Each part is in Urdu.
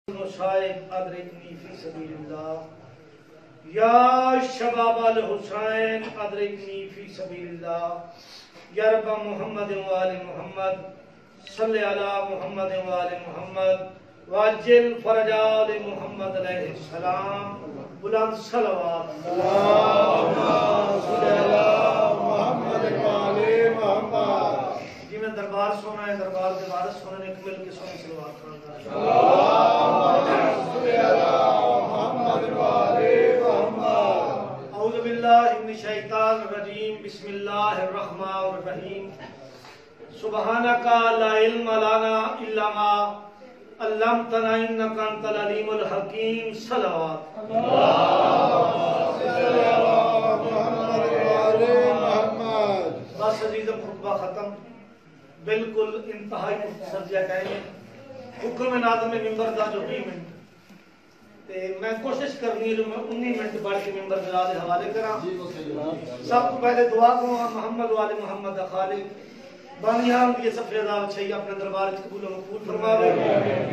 المصائب ادرکنی فی سبیل اللہ یا شباب الحسین ادرکنی فی سبیل اللہ یا رب محمد و آل محمد صلی علی محمد و آل محمد واجل فرج آل محمد علیہ السلام بلند صلوات اللہم صلی علی محمد و آل محمد جی میں دربار سونا ہے دربار کے وارث ہونے نے مل کے سونے صلوات کرتا ہے اللہم صلی علی محمد و آل محمد اعوذ باللہ من الشیطان الرجیم بسم اللہ الرحمن الرحیم سبحانک لا علم لنا الا ما علمتنا انک انت العلیم الحکیم صلوات اللہم صلی علی محمد و آل محمد بس عزیزم خطبہ ختم بالکل انتہائی مختصر جا کہیں حکم ناظم ممبر دا جو 20 منٹ تے میں کوشش کرنی جو میں 19 منٹ بڑھ کے ممبر دلا دے حوالے کراں سب کو پہلے دعا کروں محمد و آل محمد دا خالق بانیان یہ سفر عذاب چھئی اپنے دربار قبول و مقبول فرماوے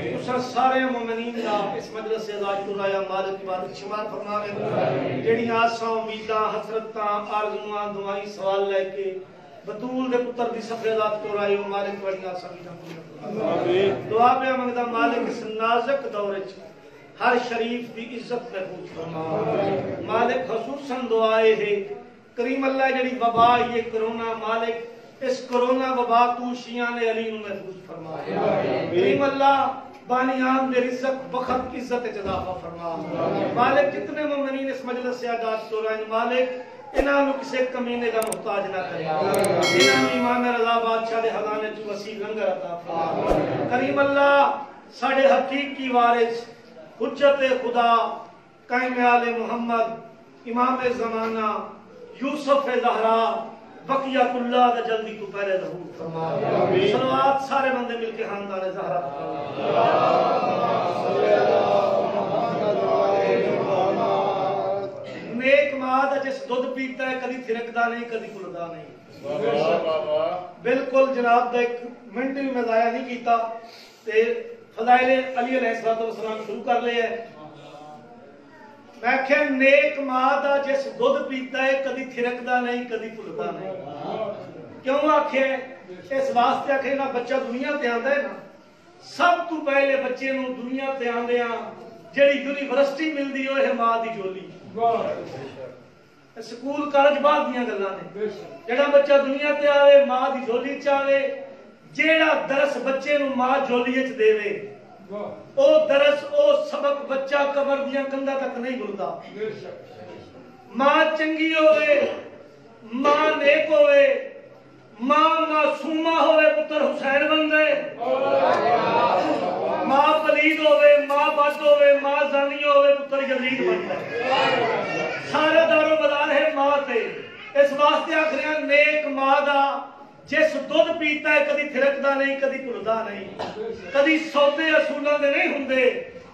اسر سارے مومنین دا اس مجلس سے علاج تو رایا مالک عبادت شمار فرماوے جیڑی آساں امیداں حسرتاں آرزواں دعائیں سوال لے کے بطول دے پتر دی سفر عذاب تو رائے مالک بڑی آساں امیداں دعا پہ منگدا مالک اس نازک دور وچ ہر شریف دی عزت محفوظ فرما مالک خصوصاً دعائے ہے کریم اللہ جڑی وبا یہ کرونا مالک اس کرونا وبا تو شیعان علی نو محفوظ فرما کریم اللہ بانیان دے رزق بخت عزت اضافہ فرما مالک جتنے مومنین اس مجلس سے آغاز تو رہے مالک انہاں نو کسے کمینے کا محتاج نہ کرے انہاں نو امام رضا بادشاہ دے خزانے چ وسیع لنگر عطا فرما کریم اللہ ساڈے حقیقی وارث حجت خدا قائم آل محمد امام زمانہ یوسف زہرا بقیت اللہ دا جلدی تو پہلے ظہور فرما صلوات سارے بندے مل کے خاندان زہرا نیک ماں دا جس دودھ پیتا ہے کدی تھرکدا نہیں کدی کلدا نہیں بالکل جناب دا ایک منٹ بھی میں ضائع نہیں کیتا تے فضائل علی علیہ السلام شروع کر لے ہے میں کہ نیک ماں دا جس دودھ پیتا ہے کدی تھرکدا نہیں کدی کلدا نہیں کیوں آکھے اس واسطے آکھے نا بچہ دنیا تے آندا ہے نا سب تو پہلے بچے نو دنیا تے آندیاں جڑی یونیورسٹی ملدی ہوئے ہے ماں دی جولی سکول کالج بعد دیاں گلاں نے جڑا بچہ دنیا تے آوے ماں دی جولی چ آوے جیڑا درس بچے نو ماں جولی وچ دیوے او درس او سبق بچہ قبر دیاں کندا تک نہیں بھولدا ماں چنگی ہوے ماں نیک ہوے ماں معصومہ ہوے پتر حسین بن دے ماں پلید ہوے ماں بد ہوے ماں زانی ہوے پتر یزید بن دے سارے دارو مدار ہے ماں تے اس واسطے آکھریاں نیک ماں دا جس دودھ پیتا ہے کدی تھرکدا نہیں کدی کلدا نہیں کدی سودے اصولاں دے نہیں ہوندے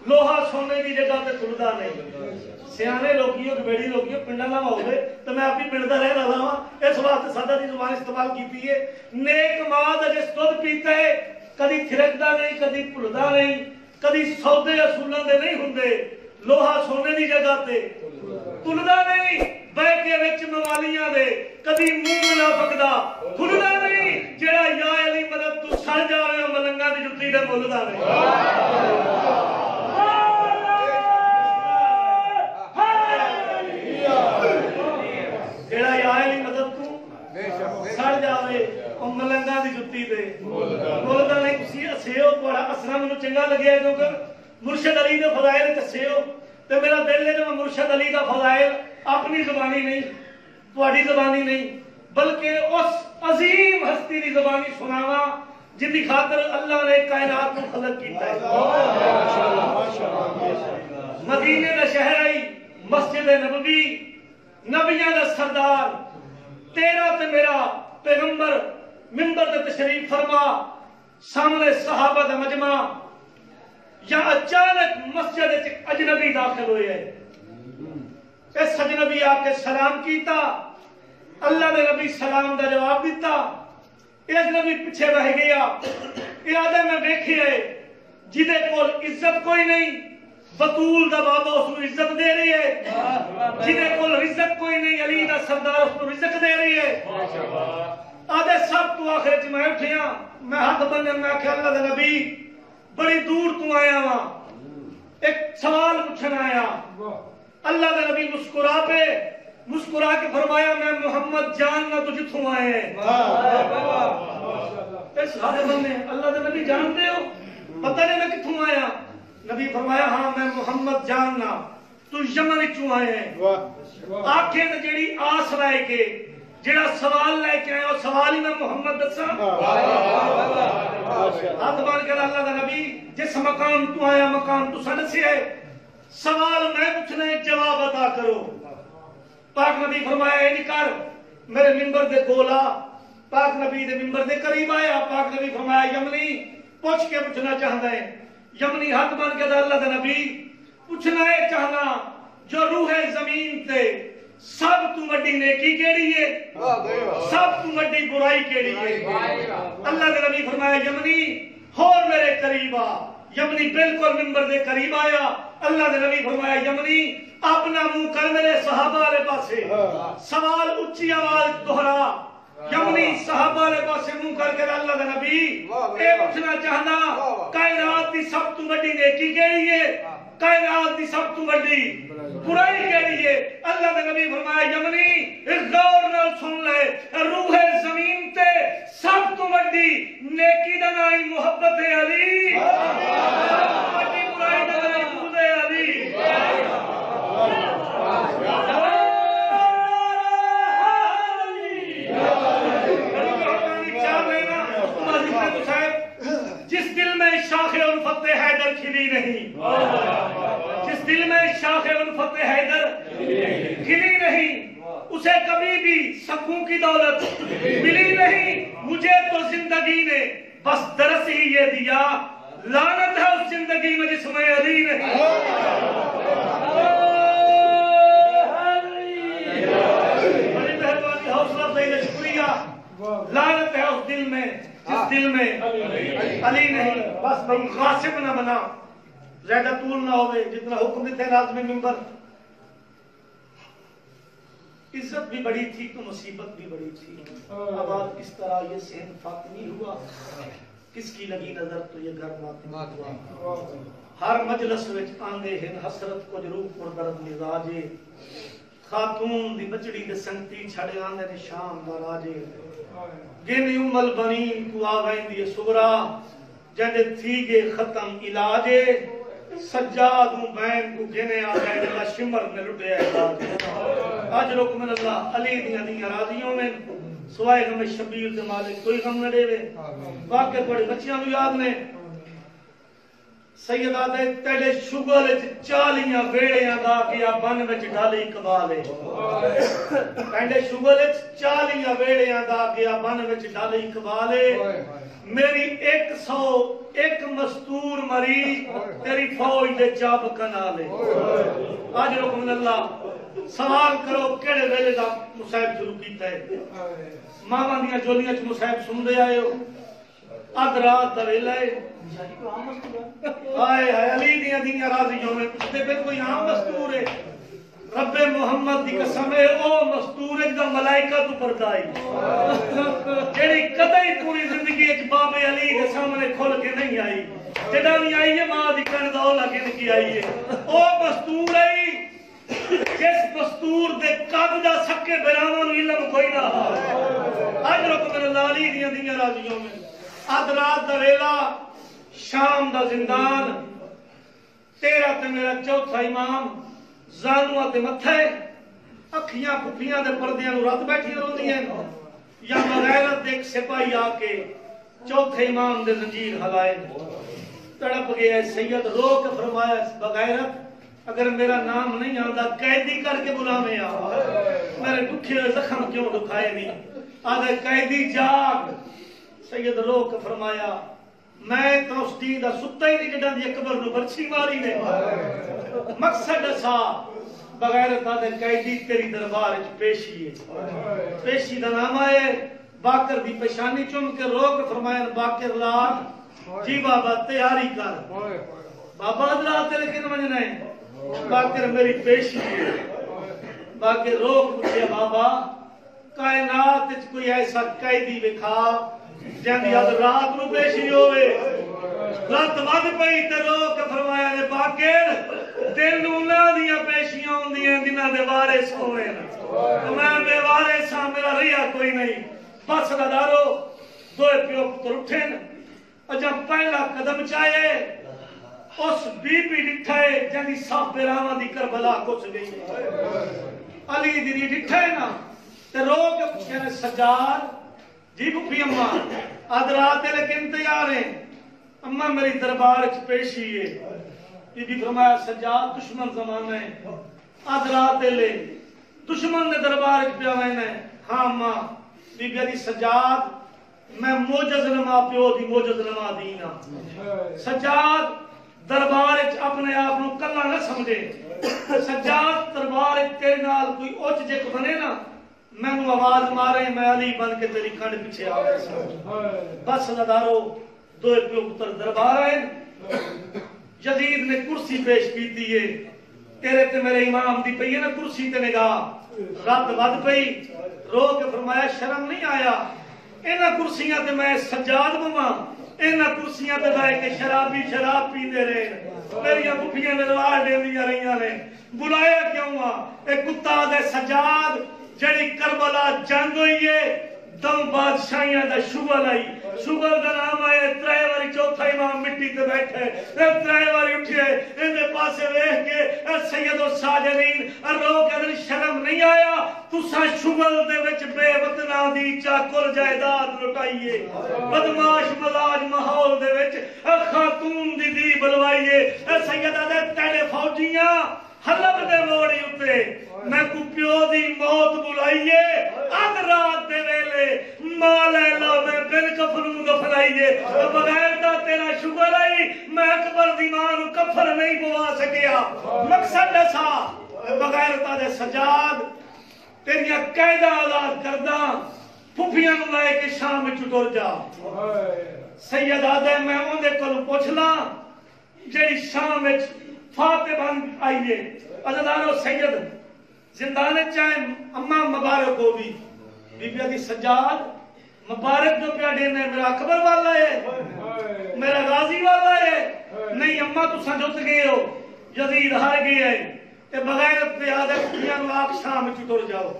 لوہا سونے دی جگہ تے کلدا نہیں سیانے لوگیوں بیڑی لوگیوں پنڈاں دا ہوے تے میں اپنی پنڈ دا رہن والا ہاں اس واسطے سادہ دی زبان استعمال کیتی ہے نیک ماں دا جس دودھ پیتا ہے کدی تھرکدا نہیں کدی کلدا نہیں کدی سودے اصولاں دے نہیں ہوندے لوہا سونے دی جگہ تے کلدا نہیں بیکے وچ موالیاں دے کدی منہ منافق دا کھلدا نہیں جڑا یا علی مدد تو سڑ جاوے ملنگاں دی جُتی دے بولدا نہیں جڑا یا علی مدد تو سڑ جاوے او ملنگاں دی جُتی دے بولدا نہیں تسی اسیو بڑا اسرا مینوں چنگا لگیا کیونکہ مرشد علی دے فضائل دسیو تے میرا دل ہے کہ مرشد علی دا فضائل اپنی زبانی نہیں تہاڈی زبانی نہیں بلکہ اس عظیم ہستی دی زبانی سناواں جن دی خاطر اللہ نے کائنات کو خلق کیتا ہے مدینے دا شہر آئی مسجد نبوی نبیاں دا سردار تیرا تے میرا پیغمبر منبر تے تشریف فرما سامنے صحابہ دا مجمع یا اچانک مسجد وچ اجنبی داخل ہوئے ہیں اس اجنبی آ کے سلام کیتا اللہ نے نبی سلام دا جواب دیتا اے اجنبی پیچھے رہ گیا اے آدھے میں ویکھیا جدے کول عزت کوئی نہیں بطول دا بابا اس کو عزت دے رہی ہے، جدے کول رزق کوئی نہیں علی دا سردار اس کو رزق دے رہی ہے۔ آدھے سب تو آخر میں اٹھیا، میں ہاتھ بننے میں آخیا اللہ دے نبی بڑی دور تو آیا ہاں، ایک سوال پوچھنا آیا۔ اللہ دے نبی مسکرا کے فرمایا میں محمد جاننا تو جتوں آئے ہیں۔ سارے بندے اللہ دے نبی جانتے ہو؟ پتہ نہیں میں کتوں آیا؟ نبی فرمایا ہاں میں محمد جاننا تو یمن چوں آئے ہیں۔ آنکھیں تے جیڑی آس لائے کے جیڑا سوال لے کے آئے وہ سوال ہی میں محمد دساں۔ ہاتھ بان کر اللہ دا نبی جس مقام تو آیا مقام تو سن سے ہے، سوال میں پوچھنے جواب عطا کرو۔ پاک نبی فرمایا اے نہیں کر، میرے منبر دے کول آ۔ پاک نبی دے منبر دے قریب آیا، پاک نبی فرمایا یمنی پوچھ کے پوچھنا چاہتا ہے۔ یمنی ہاتھ بان کے اللہ دے نبی پوچھنا ہے چاہنا جو روح زمین تے سب تو بڑی نیکی کیڑی ہے، سب تو بڑی برائی کیڑی ہے؟ اللہ دے نبی فرمایا یمنی اور میرے قریب آ۔ یمنی بالکل منبر دے قریب آیا۔ اللہ دے نبی فرمایا یمنی اپنا منہ کر میرے صحابہ والے پاسے، سوال اچھی آواز دہرا۔ یمنی صحابہ والے پاسے منہ کر کے اللہ دے نبی اے پوچھنا چاہنا کائنات دی سب تو بڑی نیکی کیڑی ہے، کائنات دی سب تو بڑی برائی کیڑی ہے؟ اللہ دے نبی فرمایا یمنی غور نال سن لے، روح زمین تے سب تو بڑی نیکی دا نام محبت علی، بڑی برائی دا نام بغض علی۔ جس دل میں شاخ الفت حیدر کھلی نہیں، جس دل میں شاخ الفت حیدر کھلی نہیں، اسے کبھی بھی سکوں کی دولت ملی نہیں۔ مجھے تو زندگی نے بس درس ہی یہ دیا، لعنت ہے اس زندگی میں جس میں علی نہیں۔ بڑی مہربانی، حوصلہ افزائی، شکریہ۔ لعنت ہے اس دل میں جس دل میں علی نہیں۔ بس بھائی غاصب نہ بنا، زیادہ طول نہ ہوئے، جتنا حکم دیتے لازمی منبر۔ عزت بھی بڑی تھی تو مصیبت بھی بڑی تھی۔ اب آج کس طرح یہ صحن فاطمی ہوا، کس کی لگی نظر تو یہ گھر ماتمی ہوا۔ ہر مجلس وچ آندے ہیں حسرت کو جروح پر درد مزاجے، خاتون دی بچڑی دے سنگتی چھڑے آندے نے شام دا راجے۔ گن ام البنین کو آوائیں دی سغرا، جندے تھی گے ختم علاجے، سجادوں بین کو گنے آگئے دلہ شمر میں لٹے علاج۔ اجرکم من اللہ، علی دیاں راضیوں میں سوائے غم شبیر دے مالک کوئی غم نہ دے وے۔ واقع بڑے بچیاں بھی یاد نے، سیدہ دے تیڑے شگل چالیاں ویڑیاں دا کیا بن وچ ڈالی کبالے، تیڑے شگل چالیاں ویڑیاں دا کیا بن وچ ڈالی کبالے، میری 101 مستور مری تیری فوج دے چاب کنالے۔ آج رکم من اللہ سوال کرو کیڑے ویلے دا مصائب شروع کیتا ہے؟ ماما دیاں جولیاں چ مصائب سن دے آئے ہو، اد رات دا ویلا ہے، آئے علی دیاں راضیوں میں پچھتے پہ کوئی عام مستور ہے؟ رب محمد دی قسم ہے او مستور ایک دا ملائکہ تو پردائی، جیڑی قدعی پوری زندگی ایک باب علی کے سامنے کھول کے نہیں آئی، جڑا بھی آئی ہے ماں دی کن دولا کے کی آئی ہے، او مستور ہے جس مستور دے قد دا سکے بیرامان علم کوئی نہ اجرکم من اللہ علی دیاں راضیوں میں۔ اد رات دا ویلا، شام دا زندان، تیرا تے میرا چوتھا امام، زانوہ تے متھے، اکھیاں پھپیاں دے پردیاں نو رات بیٹھی روندی ہیں، یا بغیرت ایک سپاہی آ کے چوتھے امام دے زنجیر ہلائے، تڑپ گیا سید رو کے فرمایا بغیرت اگر میرا نام نہیں آندا قیدی کر کے بلاویں آ، میرے دکھے زخم کیوں دکھائے نہیں؟ آدھے قیدی جاگ۔ سید رو کے فرمایا میں تو اس دین دا ستا ہی نہیں جڑا دی قبر نو برچھی ماری نے، مقصد سا بغیرت آدھے قیدی تیری دربار وچ پیشی ہے، پیشی دا نام آئے باکر دی پیشانی چوم کے رو کے فرمایا باکر لال جی بابا تیاری کر بابا حضرات لیکن منجنا ہے باقر میری پیشی ہے باقر روک مجھے بابا کائنات کوئی ایسا قیدی بکھا جاندی حضرات نو پیشی ہوئے رات ود پئی تے روک فرمایا نے باقر دل نونا دیا پیشیاں ہوں دیا دنہ دے وارث ہوئے میں بے وارث ہاں میرا ریا کوئی نہیں بس ندارو دوئے پیو پتر اٹھیں اور جب پہلا قدم چاہے اس بی بی ڈٹھائے جنہی صاحب بیراما دی کربلا کچھ گئی علی دی ڈٹھائے نا تے روک پچھے سجاد جی بھوپی اممہ آدھرات لیکن تیار ہیں اممہ میری دربار اچھ پیشی ہے بی بی فرمایا سجاد دشمن زمانہ ہے آدھرات لے دشمن نے دربار اچھ پیاوین ہے ہاں اممہ بی بی علی سجاد میں موجز نما پیو دی موجز نما دینا سجاد دربار اچھ اپنے آپ نو کلا نہ سمجھے سجاد دربار اچھ تیرے نال کوئی اوچ جک بنے نا میں نو آواز مارے میں علی بن کے تیری کھنڈ پیچھے آوے بس ندارو دوئے پیو پتر دربار آئے یزید نے کرسی پیش کی دیئے تیرے تے میرے امام دی پئی ہے نا کرسی تے نگاہ رات ود پئی رو کے فرمایا شرم نہیں آیا اینا کرسیاں تے میں سجاد مما اینا کرسیاں تے بائے کہ شرابی شراب پی دے رہے میری بھوپیاں دلوار دے دیا رہیاں نے بلایا کیوں ہوا ایک کتا دے سجاد جڑی کربلا جنگ ہوئی ہے دم بادشاہیاں دا شغل آئی شغل دا نام آئے ترائے واری چوتھا امام مٹی تے بیٹھے ترائے واری اٹھے اندے پاسے ویہ کے سید و ساجرین رو کے اندر شرم نہیں آیا تُسا شغل دے وچ بے وطنہ دی چاکل جائداد لٹائیے بدماش ملاج ماحول دے وچ خاتون دی بلوائیے سیدہ دے تیلے فوجیاں حلب دے موڑی اتے میں کو پیو دی موت بلائیے آدھ رات دے ویلے مال ایلہ میں بن کفن مدفلائیے بغیر دا تیرا شکر آئی میں اکبر دی مانو کفر نہیں بوا سکیا مقصد ایسا بغیر دا دے سجاد تیریاں قیدہ آزاد کردہ پھوپیاں نمائے کے شام میں چٹور جا سید آدھے میں ان دے کلو پوچھلا جیڑی شام میں فاتح بن آئیے عزدانو سید زندانے چاہیں اممہ مبارک ہو بھی بی بی علی سجاد مبارک جو پیا دینے میرا اکبر والا ہے میرا غازی والا ہے نہیں اممہ تو سجوت گئے ہو یزید ہار گئے ہے کہ بغیرت پہ آدھے کھیاں نو آپ شام چٹور جاؤ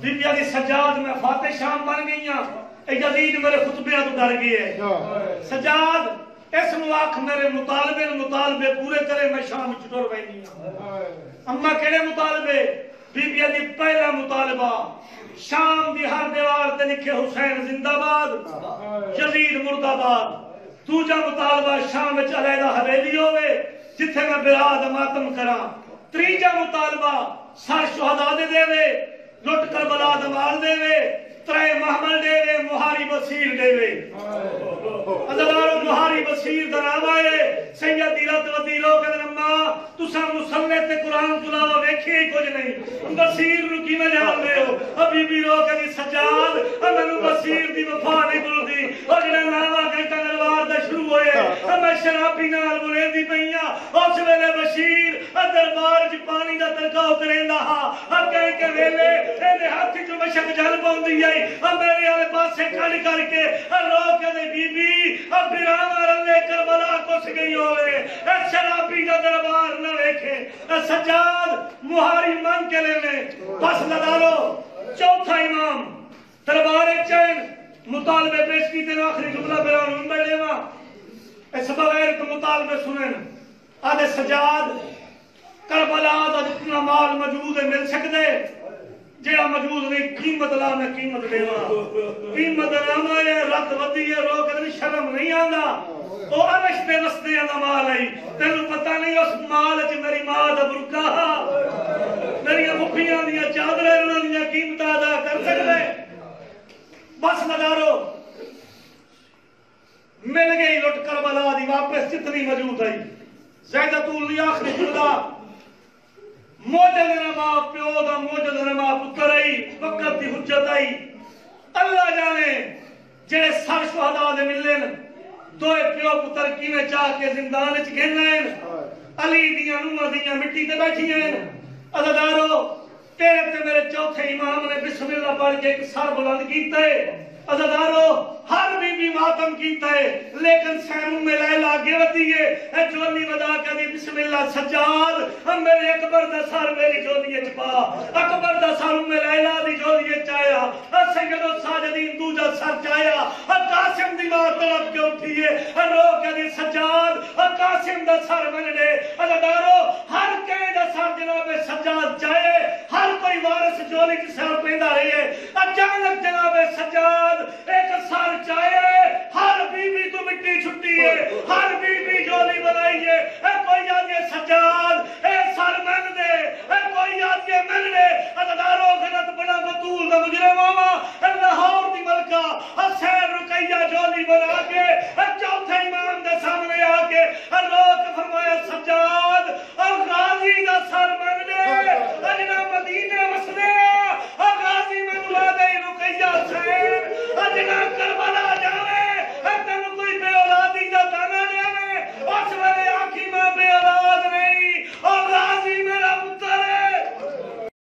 بی بی علی سجاد میں فاتح شام بن گئی ہیں یزید میرے خطبیاں تو ڈر گئے ہے سجاد اس نواق میرے مطالبے پورے کرے میں شام چٹور بہنی ہوں اممہ کہنے مطالبے بی بی علی پہلا مطالبہ شام دی ہر دیوار تے لکھے حسین زندہ باد یزید مرد آباد دوجا مطالبہ شام وچ علیحدہ حویلی ہوئے جتھے میں براد ماتم کرا تریجا مطالبہ سر شہداء دے وے لٹ کر بلا دمال دے وے ترائے محمل دے وے مہاری بصیر دے وے ازدارو مہاری بصیر درام آئے سیدی رت ودیرو کے درمہ تسا مسلح تے قرآن تلاوہ دیکھے ہی کچھ نہیں بصیر رو کی مجال لے ہو ابھی بھی رو کے دی سجاد میں بصیر دی وفا نہیں بلو دی اور جنہیں ناما گھنٹا نلوار دا شروع ہوئے میں شرابی نال بلے دی پہیاں اس ویلے بشیر دربار جی پانی دا ترکاؤ کریں دا کہیں کہ ویلے اینے ہاتھ جو مشک جل پاؤں دی آئی میرے آلے پاس سے کھڑ کر کے رو کے دے بی بی اب بیراما رلے کربلا کس گئی ہوئے شرابی دا دربار نہ دیکھے سجاد مہاری مان کے لینے بس لدارو چوتھا امام دربار چین مطالبے پیش کی تین آخری جملہ بیران ان بیڑے ماں اس بغیر تو مطالبے سنیں آدھے سجاد کربلا آدھا جتنا مال موجود ہے مل سکتے جیڑا موجود نہیں قیمت لا میں قیمت دے قیمت لاما ہے رت ودی ہے رو کہ شرم نہیں آندا او عرش دے وستے دا مال ہے تینوں پتہ نہیں اس مال وچ میری ماں دا برقع میری بھوپیاں دیاں چادریں انہاں دیاں قیمت ادا کر سکدے بس ندارو مل گئی لٹ کربلا دی واپس جتنی موجود ہے زیادہ طول آخری جملہ موجد نما پیو دا موجد نما پتر آئی وقت دی حجت آئی اللہ جانے جڑے سر شہداء دے ملن دوئے پیو پتر کیویں چاہ کے زندان وچ گھن ہیں علی دیاں نوہاں دیاں مٹی تے بیٹھی ہیں عزادارو تیرے تے میرے چوتھے امام نے بسم اللہ پڑھ کے ایک سر بلند کیتا ہے عزادارو ہر بی بی ماتم کیتا ہے لیکن سیموں میں لیلہ آگے ودی ہے اے جولی ودا کر دی بسم اللہ سجاد ہم میرے اکبر دا سر میری جولی چپا اکبر دا سر میں لیلہ دی جولی چایا سید و ساجدین دوجہ سر چایا قاسم دی ماں طرف کے اٹھئیے رو کے دی سجاد قاسم دا سر مننے عزادارو ہر کہیں دا سر جناب سجاد چاہے ہر کوئی وارث جولی کی سر پیدا رہی ہے اچانک جناب سجاد ایک سر چاہے ہر بی بی تو مٹی چھٹی ہے ہر بی بی جولی بنائی ہے